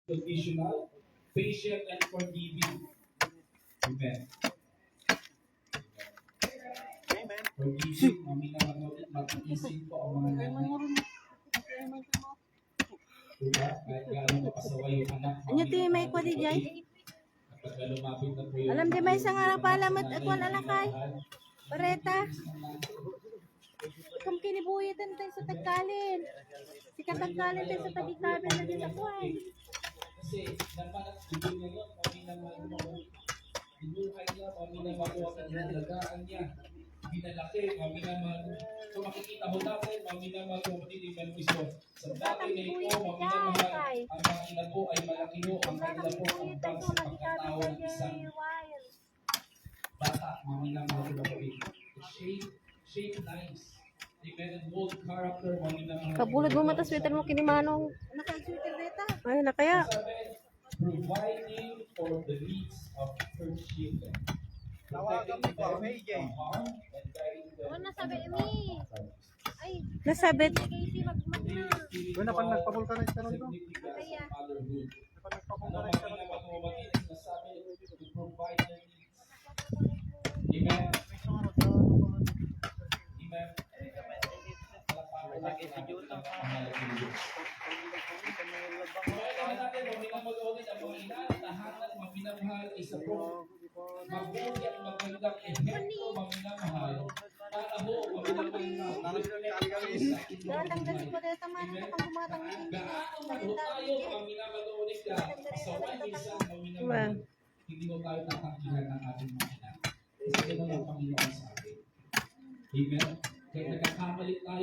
conditional, patient, and forgiving. Amen. Forgiving, maminamanod, matiisin po ang mga nanay. Diba? Kahit gano'n mapasaway yung anak, Ano ti may ko di jay? kapag lumapit na po yung Alam di may isang arang palamat at wala lakay. Pareta. Kung kinibuhitan tayo sa tagkalin. Si katagkalin tayo sa tagikabil na din sa buhay. Kasi naman at ibig niya yun, maminamanod. Inuhay niya, maminamanod ang nalagaan niya. Pinalaki, maminamanod. So makikita mo natin, maminamanod din mismo. Sa dati na ito, maminamahal. Ang makina po ay malaki ho. Ang kanila po ang bang sa pagkatao ng isang bata, maminamahal po rin. Shape nice. Amen. And bold character, maminamahal. Kabulad mo mata sweater mo kinimanong. Naka-sweater data. Ay na kaya. Providing for the needs of her children. Tawagan mo ba, AJ? Ano sabi ni? Ay, nasabit. Uy, napan nagpa-vulcanize ka nun ito? Kaya. Napan nagpa-vulcanize ka nun ito? Amen. Maminamahal isa po. Mabuti at magandang ehemplo, maminamahal. Para ho, maminamahal. Tanggalin ko dito man ito pang gumatang ng Gaano man ho tayo, maminamahal ka. Pasaway minsan, maminamahal. Hindi ho tayo tatanggihan ng ating mga ina. Kasi ito ang Panginoon sa atin. Amen. Kaya nagkakamali tayo.